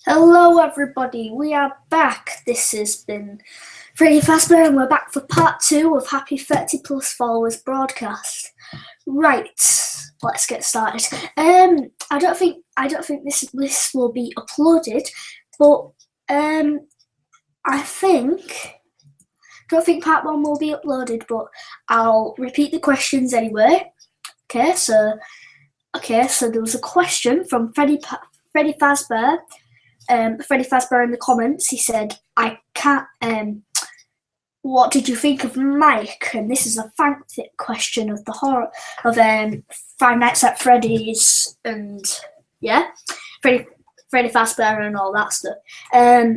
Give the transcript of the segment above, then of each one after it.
Hello everybody, we are back. This has been Freddy Fazbear and we're back for part 2 of Happy 30 Plus Followers broadcast. Right, let's get started. I don't think this will be uploaded, but I don't think part 1 will be uploaded, but I'll repeat the questions anyway. Okay, so there was a question from Freddy Fazbear. Freddy Fazbear in the comments, he said, "I can't. What did you think of Mike?" And this is a fanfic question of the horror of Five Nights at Freddy's and Freddy Fazbear and all that stuff. I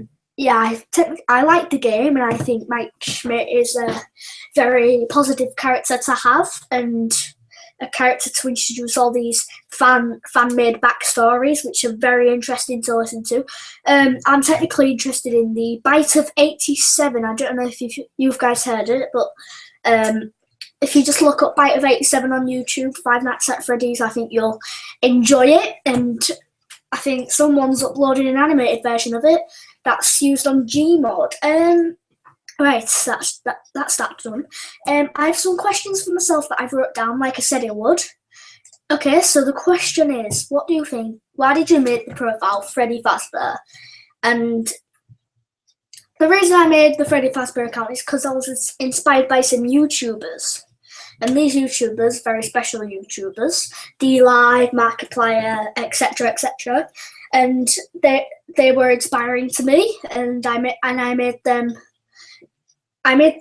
like the game, and I think Mike Schmidt is a very positive character to have, and a character to introduce all these fan-made backstories, which are very interesting to listen to. I'm technically interested in the Bite of 87. I don't know if you guys heard it, but if you just look up Bite of 87 on YouTube, Five Nights at Freddy's, I think you'll enjoy it. And I think someone's uploaded an animated version of it that's used on Gmod. Right, that's that done. I have some questions for myself that I've wrote down, like I said I would. Okay, so the question is, what do you think? Why did you make the profile Freddy Fazbear? And the reason I made the Freddy Fazbear account is because I was inspired by some YouTubers. And these YouTubers, very special YouTubers, DLive, Markiplier, etc., etc. And they were inspiring to me, and I made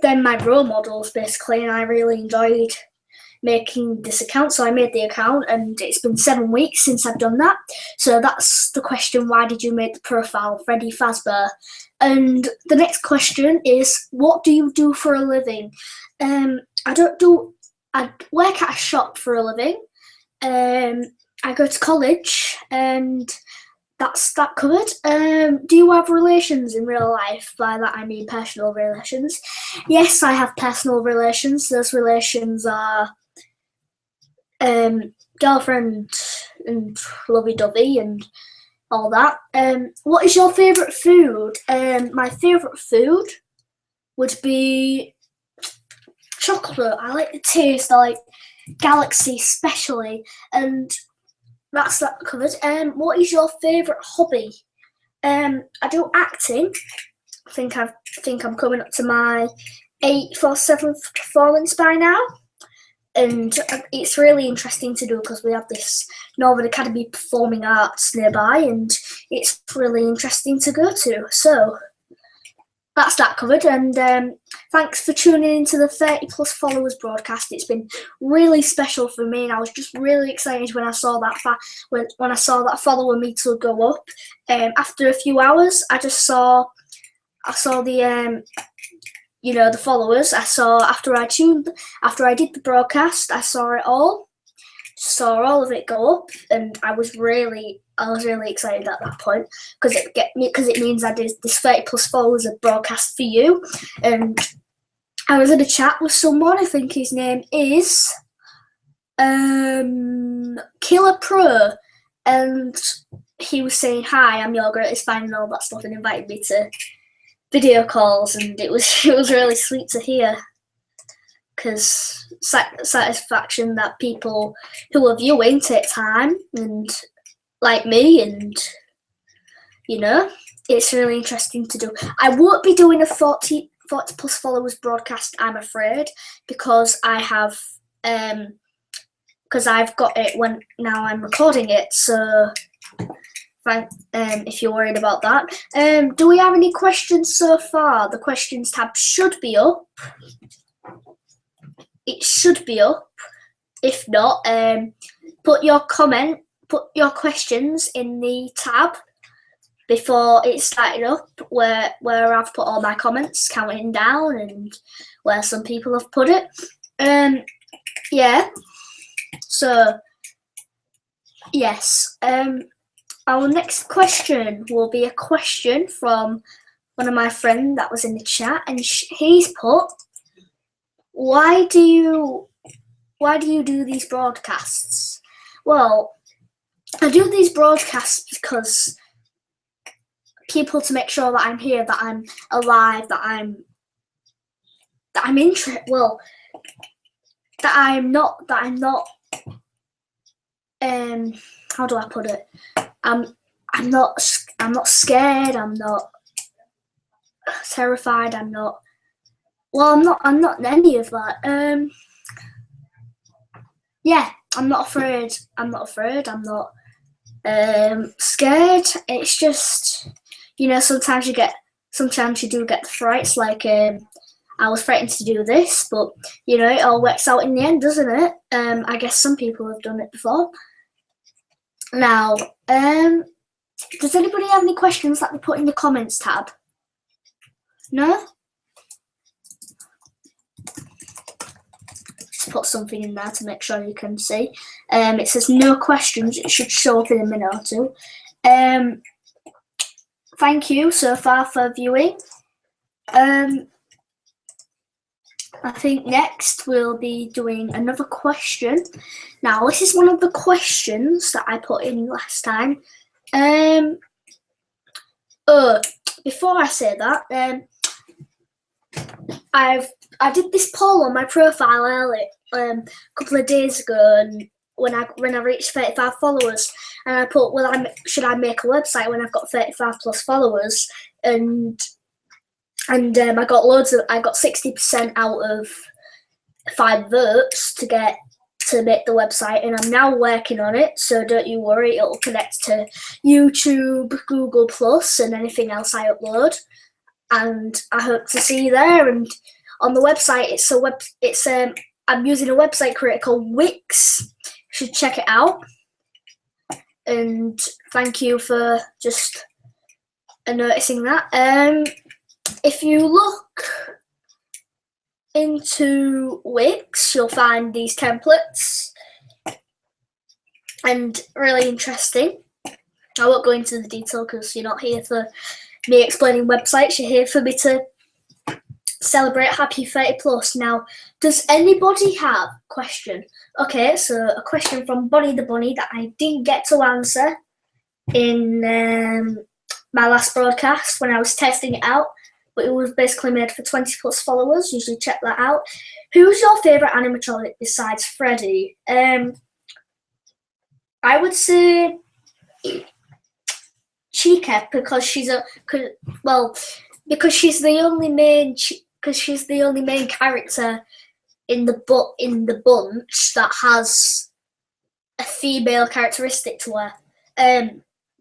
them my role models, basically, and I really enjoyed making this account, so I made the account, and it's been 7 weeks since I've done that. So that's the question, why did you make the profile Freddy Fazbear? And the next question is, what do you do for a living? I work at a shop for a living. I go to college, and that's that covered. Do you have relations in real life? By that I mean personal relations. Yes, I have personal relations. Those relations are girlfriend and lovey-dovey and all that. What is your favourite food? My favourite food would be chocolate. I like the taste. I like Galaxy especially, and that's that covered. What is your favourite hobby? I do acting. I think I'm coming up to my 8th or 7th performance by now, and it's really interesting to do because we have this Northern Academy Performing Arts nearby, and it's really interesting to go to. So that's that covered, and thanks for tuning into the 30 Plus Followers broadcast. It's been really special for me, and I was just really excited when I saw that when I saw that follower meter go up. After a few hours, I saw the the followers. I saw after I did the broadcast, I saw it all. Saw all of it go up, and I was really excited at that point because it means I did this 30 Plus Followers a broadcast for you. And I was in a chat with someone. I think his name is Killer Pro, and he was saying, "Hi, I'm your greatest fan," and all that stuff, and invited me to video calls, and it was really sweet to hear. Because satisfaction that people who are viewing take time, and like me, and it's really interesting to do. I won't be doing a 40 Plus Followers broadcast, I'm afraid, because I've got it when now I'm recording it. So if you're worried about that. Do we have any questions so far? The questions tab should be up. It should be up. If not, put your questions in the tab before it started up, where I've put all my comments counting down, and where some people have put it. So yes. Our next question will be a question from one of my friends that was in the chat, and he's put, Why do you do these broadcasts? Well, I do these broadcasts because people to make sure that I'm here, that I'm alive, that I'm interested. Well, that I'm not. How do I put it? I'm not scared. I'm not terrified. I'm not. Well, I'm not any of that. Yeah, I'm not afraid. I'm not scared. It's just, sometimes you do get the frights. Like, I was frightened to do this, but it all works out in the end, doesn't it? I guess some people have done it before. Now, does anybody have any questions that they put in the comments tab? No? Just put something in there to make sure you can see. It says no questions. It should show up in a minute or two. Thank you so far for viewing. I think next we'll be doing another question. Now, this is one of the questions that I put in last time. Before I say that, I did this poll on my profile earlier, a couple of days ago, and when I reached 35 followers, and I put, should I make a website when I've got 35 plus followers? And I got 60% out of 5 votes to make the website, and I'm now working on it, so don't you worry, it'll connect to YouTube, Google Plus, and anything else I upload. And I hope to see you there. And on the website, I'm using a website creator called Wix. You should check it out. And thank you for just noticing that. If you look into Wix, you'll find these templates, and really interesting. I won't go into the detail because you're not here for me explaining websites. You're here for me to celebrate Happy 30 Plus. Now, does anybody have a question? Okay, so a question from Bonnie the Bunny that I didn't get to answer in my last broadcast when I was testing it out, but it was basically made for 20 plus followers. Usually check that out. Who's your favourite animatronic besides Freddy? I would say Chica, because she's the only main character in the bunch that has a female characteristic to her.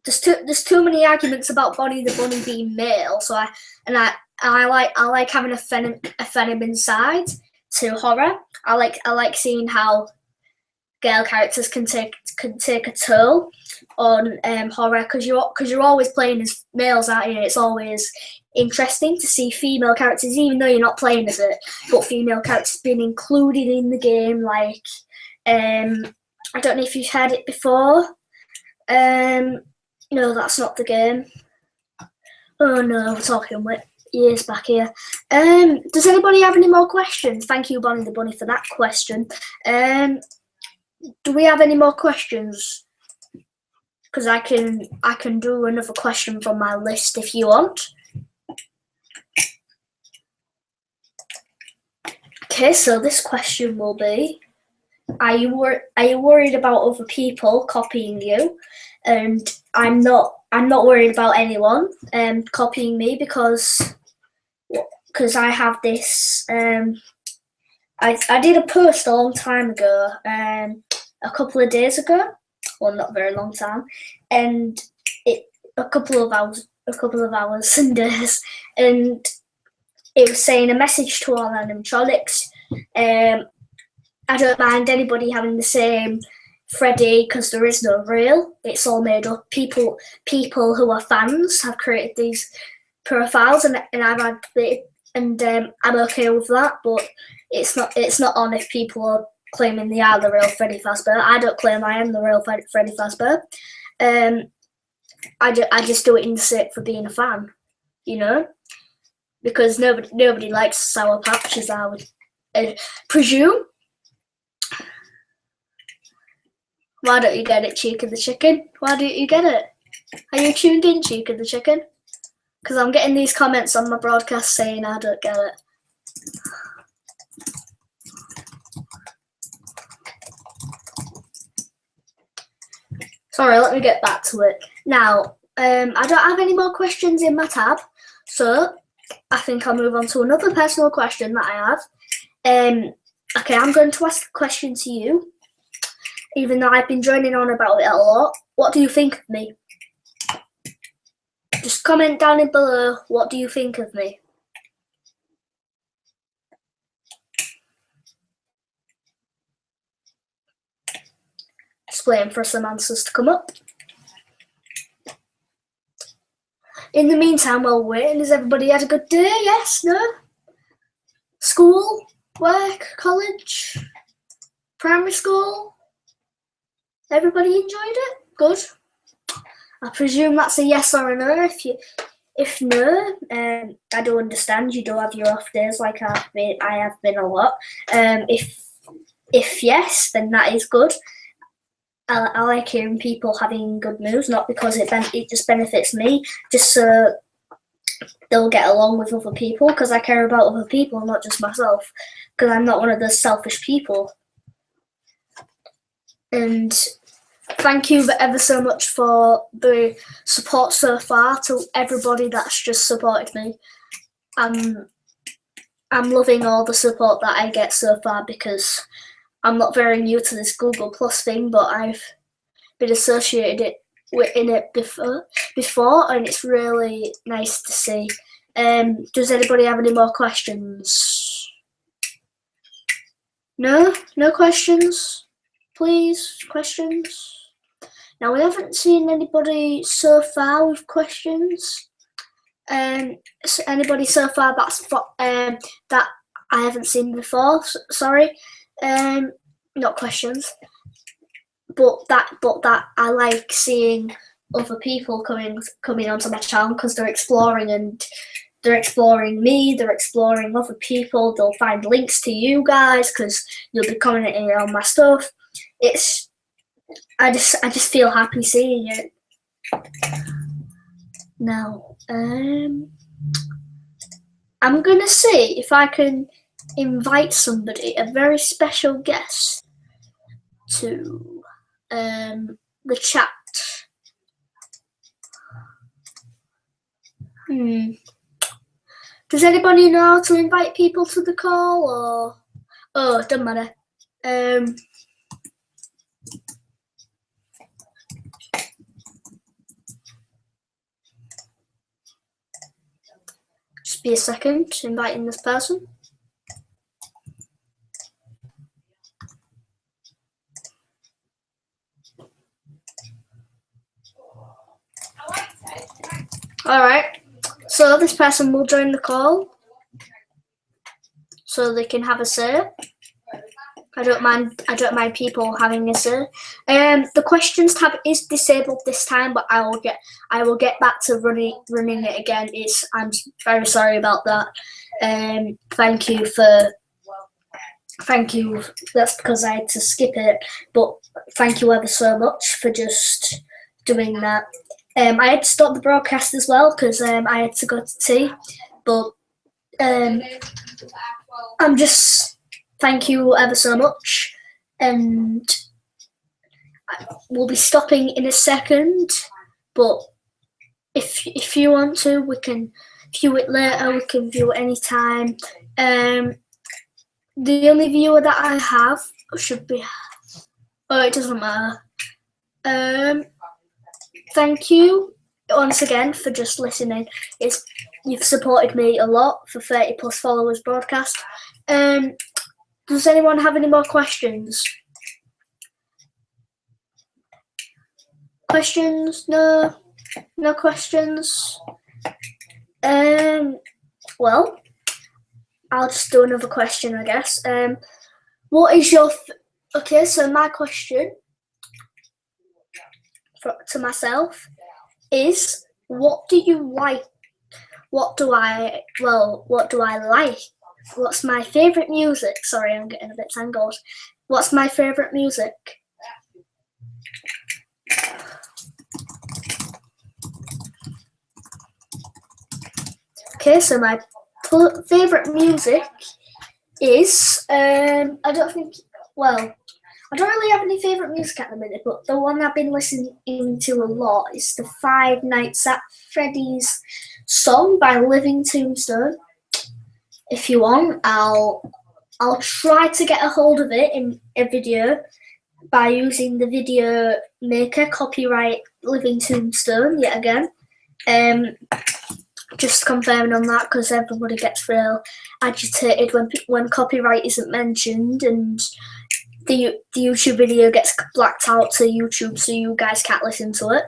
There's too many arguments about Bonnie the Bunny being male, so I like having a feminine side to horror. I like seeing how girl characters can take a toll on horror, because you're always playing as males, aren't you? It's always interesting to see female characters, even though you're not playing as it, but female characters being included in the game. Like, I don't know if you've heard it before. No, that's not the game. Oh no, we're talking with years back here. Does anybody have any more questions? Thank you, Bonnie the Bunny, for that question. Do we have any more questions? Because I can do another question from my list if you want. Okay, so this question will be: Are you worried about other people copying you? And I'm not worried about anyone copying me, because I have this. I did a post a long time ago, a couple of days ago. Well, not a very long time, and a couple of hours and days, and it was saying a message to all animatronics. I don't mind anybody having the same Freddy, because there is no real. It's all made up. People who are fans have created these profiles, and I've had it, and I'm okay with that. But it's not on if people are claiming they are the real Freddy Fazbear. I don't claim I am the real Freddy Fazbear. I just do it in the sake for being a fan, because nobody likes Sour Patch, as I would presume. Why don't you get it, Chica the Chicken? Why don't you get it? Are you tuned in, Chica the Chicken? Because I'm getting these comments on my broadcast saying I don't get it. Sorry, let me get back to it. Now, I don't have any more questions in my tab, so I think I'll move on to another personal question that I have. Okay, I'm going to ask a question to you, even though I've been droning on about it a lot. What do you think of me? Just comment down below, what do you think of me? Just waiting for some answers to come up. In the meantime, while we're waiting, has everybody had a good day? Yes? No? School? Work? College? Primary school? Everybody enjoyed it? Good. I presume that's a yes or a no. If no, I do understand you do have your off days like I have been a lot. If yes, then that is good. I like hearing people having good moods, not because it just benefits me, just so they'll get along with other people, because I care about other people, not just myself, because I'm not one of those selfish people. And thank you ever so much for the support so far, to everybody that's just supported me. I'm loving all the support that I get so far, because I'm not very new to this Google Plus thing, but I've been associated in it before, and it's really nice to see. Does anybody have any more questions? No? No questions? Please, questions? Now, we haven't seen anybody so far with questions. Anybody so far that I haven't seen before? Sorry, not questions. But that I like seeing other people coming onto my channel, because they're exploring, and they're exploring me, they're exploring other people. They'll find links to you guys because you'll be commenting on my stuff. I just feel happy seeing it. Now, I'm gonna see if I can invite somebody, a very special guest, to the chat. Does anybody know how to invite people to the call, or? Oh, it doesn't matter. Just be a second, inviting this person. Alright, so this person will join the call, so they can have a say. I don't mind people having a say. The questions tab is disabled this time, but I will get back to running it again. I'm very sorry about that. Thank you. That's because I had to skip it, but thank you ever so much for just doing that. I had to stop the broadcast as well because I had to go to tea, but I'm just thank you ever so much, and we'll be stopping in a second. But if you want to, we can view it later. We can view it anytime. The only viewer that I have should be. Oh, it doesn't matter. Thank you once again for just listening. You've supported me a lot for 30 plus followers broadcast. Does anyone have any more questions? Questions? No? No questions? Well, I'll just do another question, I guess. What is your... Okay, so my question to myself is, what do you like? What do I like? What's my favourite music? Sorry, I'm getting a bit tangled. What's my favourite music? Okay, so my favourite music is I don't really have any favourite music at the minute, but the one I've been listening to a lot is the Five Nights at Freddy's song by Living Tombstone. If you want, I'll try to get a hold of it in a video by using the video maker, copyright Living Tombstone yet again. Just confirming on that, because everybody gets real agitated when copyright isn't mentioned, and the YouTube video gets blacked out to YouTube, so you guys can't listen to it,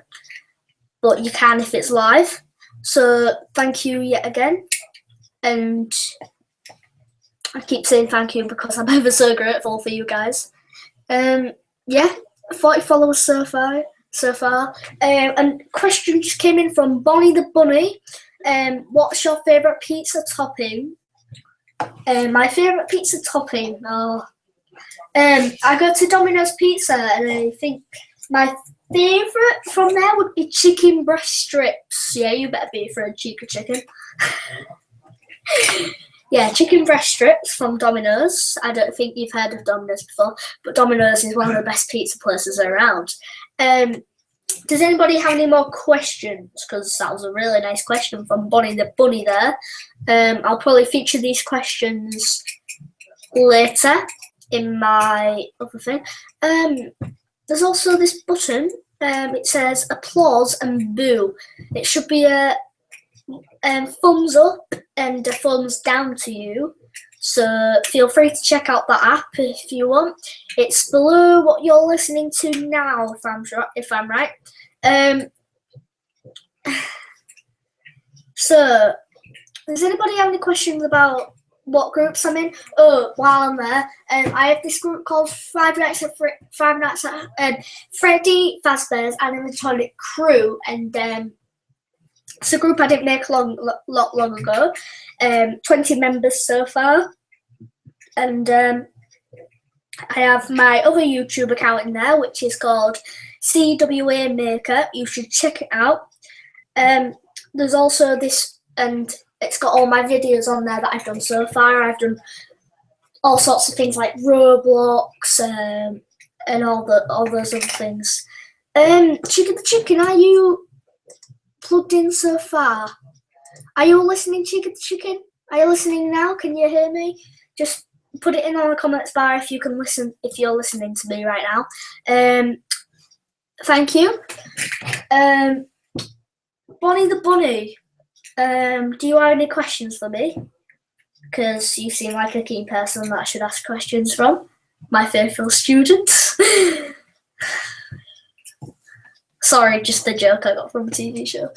but you can if it's live. So thank you yet again, and I keep saying thank you because I'm ever so grateful for you guys. Yeah, 40 followers so far. And question just came in from Bonnie the Bunny. What's your favourite pizza topping? My favourite pizza topping. I go to Domino's Pizza, and I think my favourite from there would be chicken breast strips. Yeah, you better be for a cheeky chicken. Yeah, chicken breast strips from Domino's. I don't think you've heard of Domino's before, but Domino's is one of the best pizza places around. Does anybody have any more questions? Because that was a really nice question from Bonnie the Bunny there. I'll probably feature these questions later in my other thing. There's also this button. It says applause and boo. It should be a thumbs up and a thumbs down to you. So feel free to check out that app if you want. It's below what you're listening to now, if I'm right. So, does anybody have any questions about what groups I'm in? Oh, while I'm there, I have this group called Five Nights at Freddy Fazbear's Animatronic Crew, and it's a group I didn't make long ago. 20 members so far, and I have my other YouTube account in there, which is called CWA Maker. You should check it out. There's also this, and it's got all my videos on there that I've done so far. I've done all sorts of things like Roblox and all those other things. Chicken the Chicken, are you plugged in so far? Are you listening, Chicken the Chicken? Are you listening now? Can you hear me? Just put it in on the comments bar if you can listen, if you're listening to me right now. Thank you. Bonnie the Bunny, do you have any questions for me? Because you seem like a keen person that I should ask questions from. My faithful student. Sorry, just a joke I got from a TV show.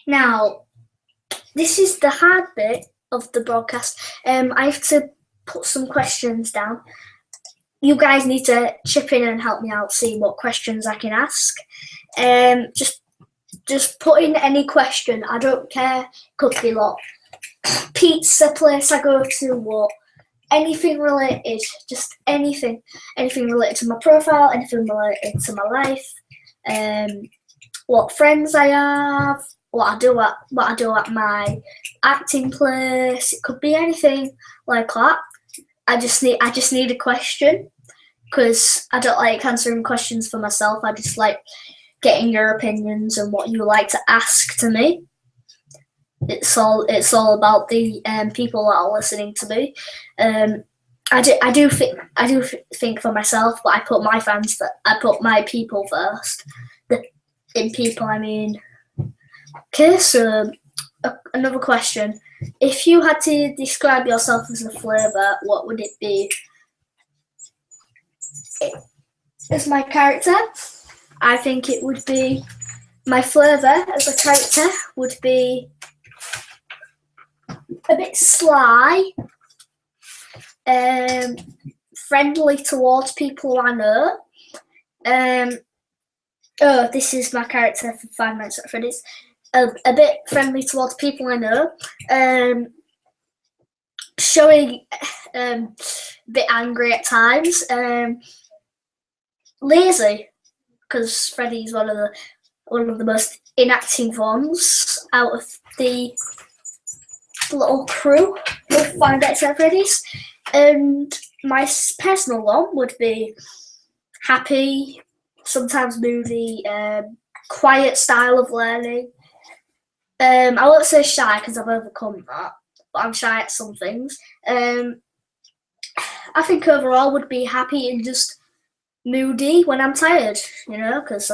Now, this is the hard bit of the broadcast. I have to put some questions down. You guys need to chip in and help me out, see what questions I can ask. Just put in any question. I don't care. Could be like pizza place I go to, or anything related. Just anything related to my profile, anything related to my life. What friends I have, what I do at my acting place. It could be anything like that. I just need a question, because I don't like answering questions for myself. I just like getting your opinions and what you like to ask to me. It's all about the people that are listening to me. I do think for myself, but I put my fans I put my people first. In people, I mean. Okay, so another question. If you had to describe yourself as a flavour, what would it be? As my character, I think it would be, my flavour as a character would be a bit sly, friendly towards people I know. Oh, this is my character for Five Nights at Freddy's. A bit friendly towards people I know. showing a bit angry at times. Lazy, because Freddie's one of the most inactive ones out of the little crew of Five Nights at Freddy's. And my personal one would be happy, sometimes moody, quiet style of learning. I won't say shy because I've overcome that, but I'm shy at some things. I think overall would be happy and just moody when I'm tired, you know, because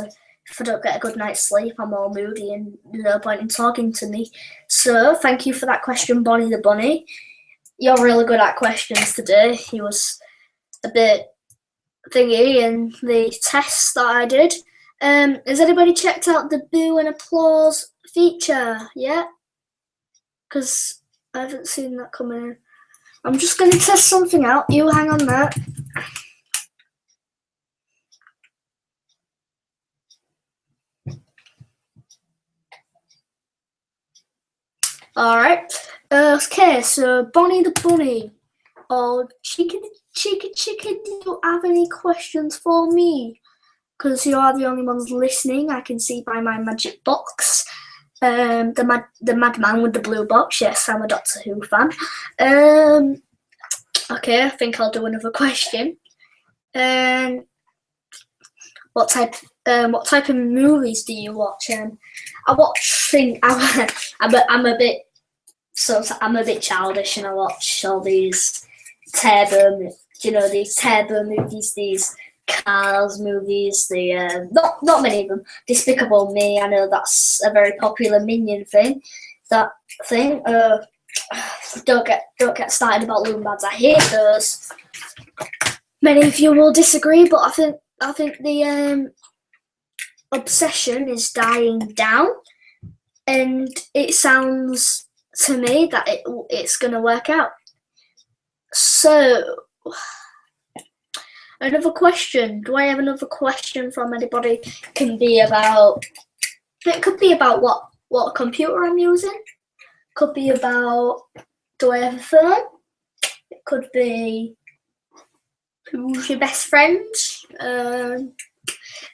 if I don't get a good night's sleep, I'm all moody and no point in talking to me. So thank you for that question, Bonnie the Bunny. You're really good at questions today. He was a bit thingy in the tests that I did. Has anybody checked out the boo and applause feature yet? Because I haven't seen that coming in. I'm just going to test something out. You hang on there. Alright. Okay, so Bonnie the Bunny. Or Chicken, do you have any questions for me? Because you are the only ones listening, I can see by my magic box. The madman with the blue box. Yes, I'm a Doctor Who fan. Okay, I think I'll do another question. What type of movies do you watch? I watch I'm a bit childish, and I watch all these Turbo, these Turbo movies, these Cars movies, the not many of them. Despicable Me, I know that's a very popular Minion thing. That thing. Don't get started about Loonbads. I hate those. Many of you will disagree, but I think the obsession is dying down, and it sounds to me that it's going to work out. So, another question. Do I have another question from anybody? It could be about what computer I'm using. Could be about, do I have a phone? It could be, who's your best friend?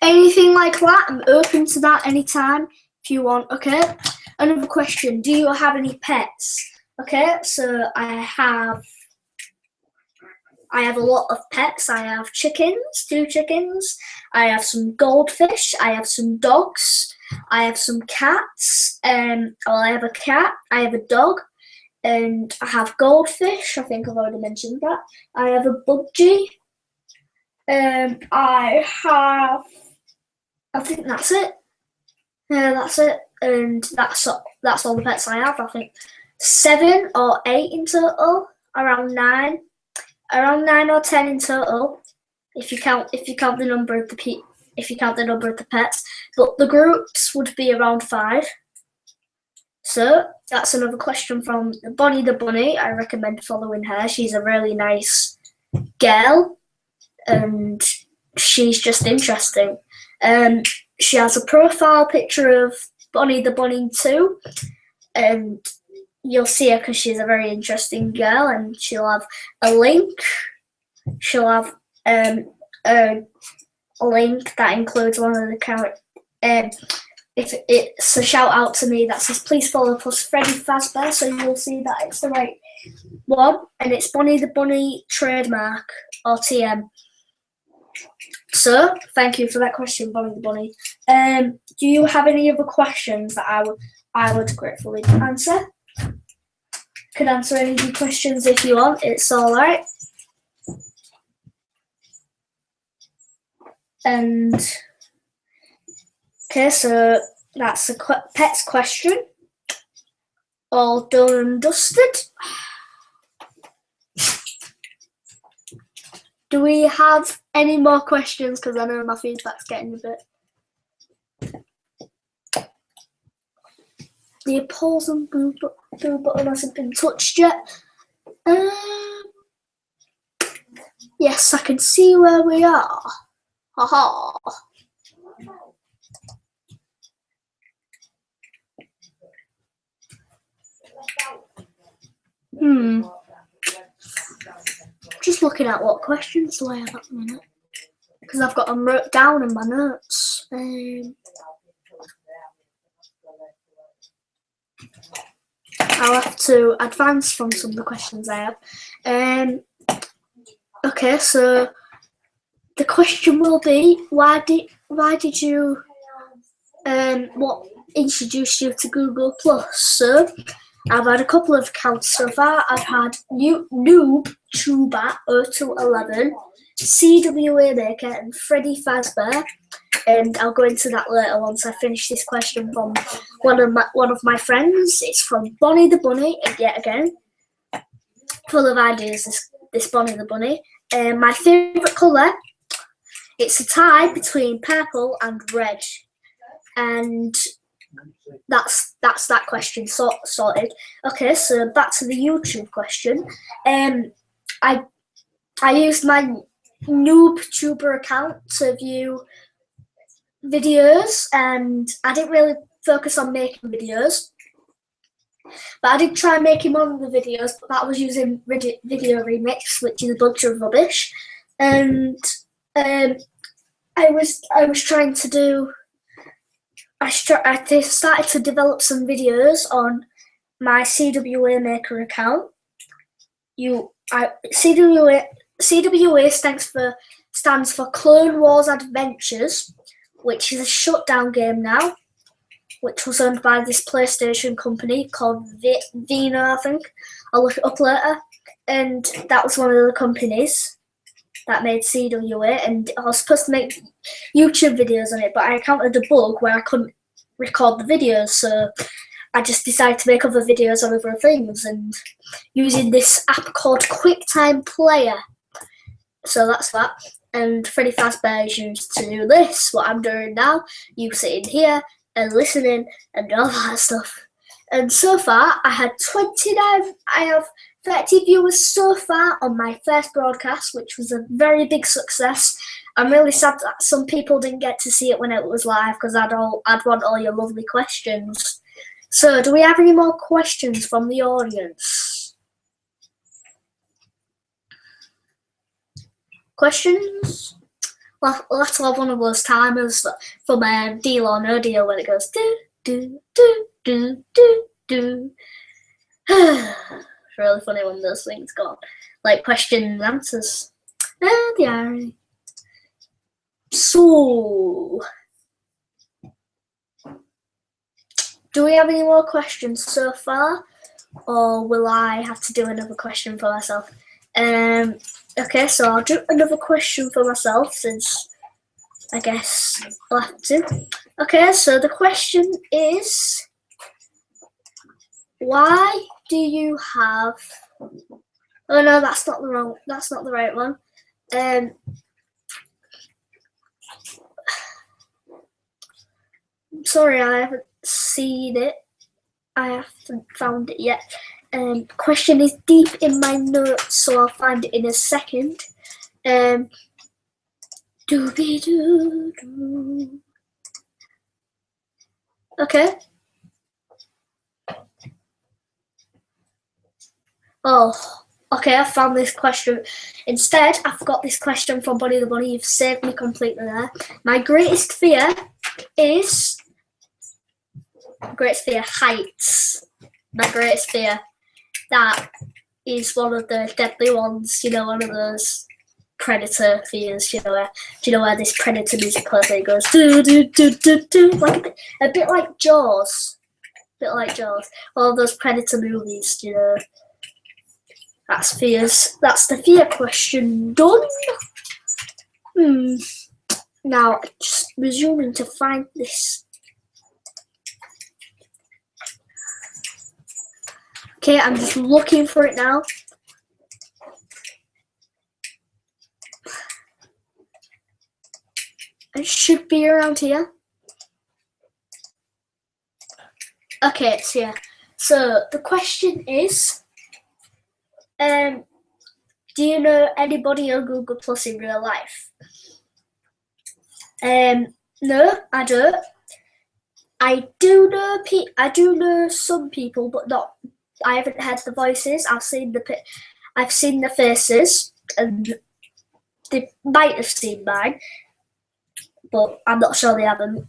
Anything like that. I'm open to that anytime if you want. Okay. Another question. Do you have any pets? Okay. So I have a lot of pets. I have chickens, 2 chickens. I have some goldfish. I have some dogs. I have some cats. I have a cat. I have a dog. And I have goldfish. I think I've already mentioned that. I have a budgie. I think that's it. Yeah, that's it. And that's all the pets I have. I think 7 or 8 in total. Around 9 or 10 in total. If you count the number of the pets. But the groups would be around 5. So that's another question from Bonnie the Bunny. I recommend following her. She's a really nice girl, and she's just interesting. She has a profile picture of Bonnie the Bunny too, and you'll see her because she's a very interesting girl, and she'll have a link. She'll have a link that includes one of the characters. If it's a shout out to me that says please follow plus Freddy Fazbear, so you'll see that it's the right one, and it's Bonnie the Bunny trademark or TM. So thank you for that question, Bonnie the Bunny. Do you have any other questions that I would gratefully answer? Could answer any of your questions if you want. It's all right. And okay, so that's a pets question. All done and dusted. Do we have any more questions? Because I know my feedback's getting a bit. The applause and boo button hasn't been touched yet. Yes, I can see where we are. Haha. Just looking at what questions do I have at the minute, because I've got them wrote down in my notes. I'll have to advance from some of the questions I have. Okay, so the question will be, why did you what introduced you to Google Plus? So I've had a couple of accounts so far. I've had NoobTuber0211, CWA Maker, and Freddy Fazbear. And I'll go into that later once I finish this question from one of my friends. It's from Bonnie the Bunny, and yet again, full of ideas. This Bonnie the Bunny. My favourite colour. It's a tie between purple and red, and that's that question sorted. Okay, so back to the YouTube question. I used my NoobTuber account to view videos, and I didn't really focus on making videos, but I did try making one of the videos, but that was using Video Remix, which is a bunch of rubbish. And I was trying to do. I started to develop some videos on my CWA Maker account. CWA stands for Clone Wars Adventures, which is a shutdown game now, which was owned by this PlayStation company called Vina, I think. I'll look it up later. And that was one of the companies that made CWA, and I was supposed to make YouTube videos on it, but I encountered a bug where I couldn't record the videos, so I just decided to make other videos on other things, and using this app called QuickTime Player. So that's that. And Freddy Fazbear is used to do this, what I'm doing now, you sitting here and listening and all that stuff. And so far, I have 30 viewers so far on my first broadcast, which was a very big success. I'm really sad that some people didn't get to see it when it was live, because I'd want all your lovely questions. So, do we have any more questions from the audience? Questions? Well, let's have one of those timers from Deal or No Deal when it goes do do do do do do. It's really funny when those things go like question and answers. The irony. So, do we have any more questions so far, or will I have to do another question for myself? Okay, so I'll do another question for myself, since I guess I'll have to. Okay, so the question is, why do you have? Oh no, that's not the right one. Sorry, I haven't seen it. I haven't found it yet. Question is deep in my notes, so I'll find it in a second. Doobie-doo-doo. Okay. Oh, okay, I found this question. Instead, I've got this question from Bonnie the Bunny. You've saved me completely there. My greatest fear is... Greatest fear, heights. My greatest fear. That is one of the deadly ones, you know, one of those predator fears, you know, where this predator music plays and it goes do do do do do, like a bit like Jaws. All of those predator movies, you know. That's fears. That's the fear question done. Now just resuming to find this. Okay, I'm just looking for it now. It should be around here. Okay, it's here. So the question is, do you know anybody on Google Plus in real life? No, I don't. I do know some people, but not. I haven't heard the voices. I've seen the faces. and they might have seen mine, but I'm not sure they haven't.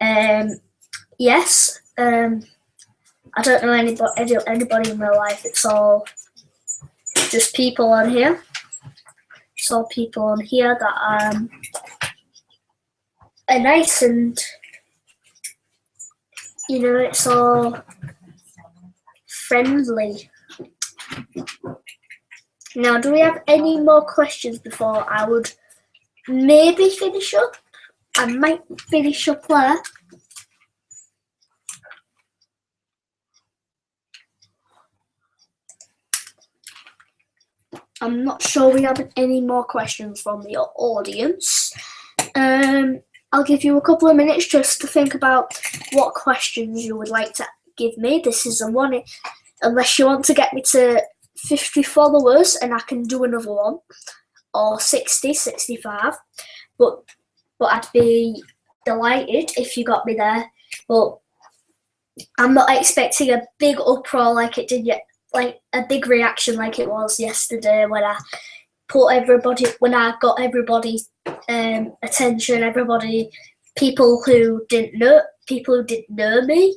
And yes, I don't know anybody in real life. It's all just people on here. It's all people on here that are nice, and you know, it's all friendly. Now, do we have any more questions before I would maybe finish up? I might finish up there. I'm not sure we have any more questions from the audience. I'll give you a couple of minutes just to think about what questions you would like to give me. This is a one, unless you want to get me to 50 followers and I can do another one, or 60, 65. But I'd be delighted if you got me there. But I'm not expecting a big uproar like it did yet, like a big reaction like it was yesterday when I got everybody's attention, people who didn't know me,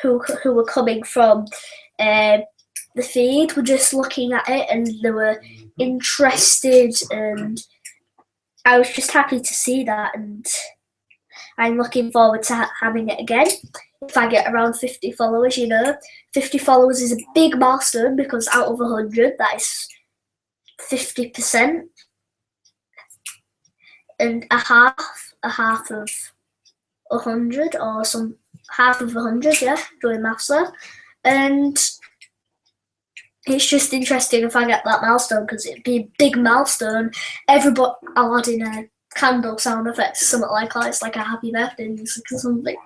who were coming from the feed, were just looking at it and they were interested, and I was just happy to see that, and I'm looking forward to having it again. If I get around 50 followers, 50 followers is a big milestone, because out of 100, that is 50%, and a half of 100, or some half of 100, yeah, doing maths there. And it's just interesting if I get that milestone, because it'd be a big milestone. I'll add in a candle sound effect, something like that. It's like a happy birthday music or something.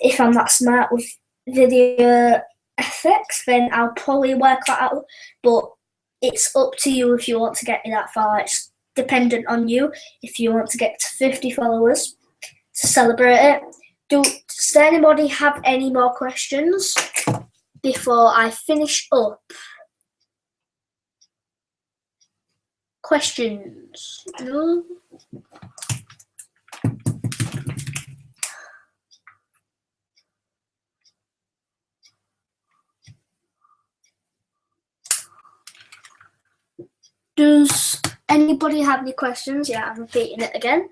If I'm that smart with video effects, then I'll probably work that out. But it's up to you if you want to get me that far. It's dependent on you. If you want to get to 50 followers to celebrate it. Does anybody have any more questions before I finish up? Questions? No? Does anybody have any questions? Yeah, I'm repeating it again.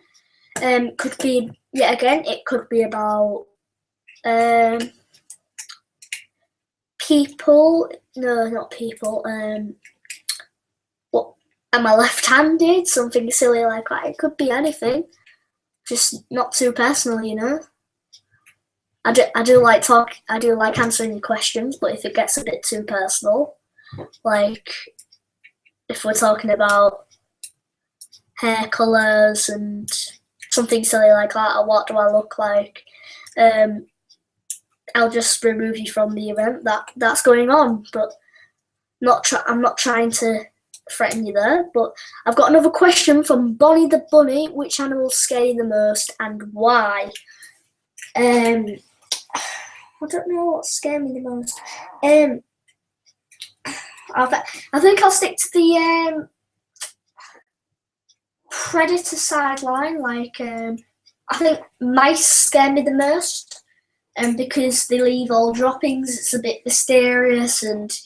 Could be, yet again, it could be about people. No, not people. What, am I left-handed? Something silly like that. It could be anything. Just not too personal, I do like answering your questions, but if it gets a bit too personal, like if we're talking about hair colours and something silly like that, or what do I look like, I'll just remove you from the event that's going on. But I'm not trying to threaten you there. But I've got another question from Bonnie the Bunny. Which animals scare you the most and why? I don't know what scared me the most. I think I'll stick to the predator sideline. Like, I think mice scare me the most, and because they leave all droppings, it's a bit mysterious, and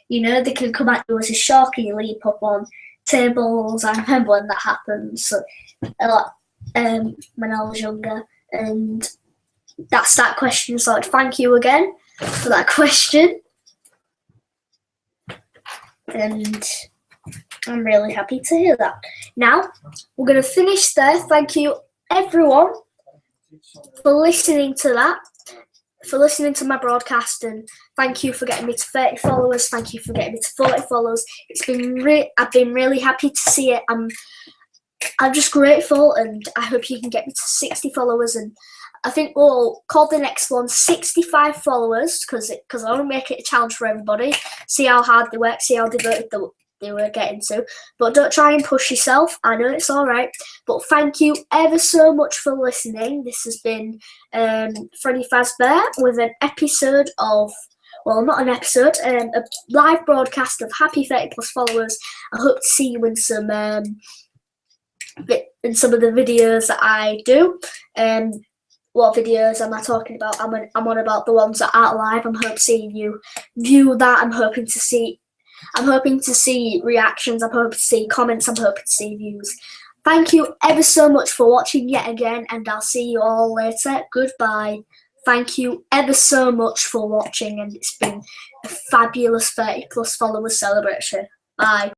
they can come at you as a shark and you leap up on tables. I remember when that happened, so a lot when I was younger, and that's that question. So thank you again for that question. And I'm really happy to hear that. Now, we're going to finish there. Thank you, everyone, for listening to that, for listening to my broadcast, and thank you for getting me to 30 followers. Thank you for getting me to 40 followers. I've been really happy to see it. I'm just grateful, and I hope you can get me to 60 followers, and I think we'll call the next one 65 followers, because I want to make it a challenge for everybody. See how hard they work, see how devoted they were getting to. But don't try and push yourself. I know it's all right. But thank you ever so much for listening. This has been Freddy Fazbear with an episode of well, not an episode, a live broadcast of Happy 30 Plus Followers. I hope to see you in some of the videos that I do. What videos am I talking about? I'm on about the ones that aren't live. I'm hoping seeing you view that. I'm hoping to see reactions. I'm hoping to see comments. I'm hoping to see views. Thank you ever so much for watching yet again, and I'll see you all later. Goodbye. Thank you ever so much for watching, and it's been a fabulous 30 Plus Followers celebration. Bye.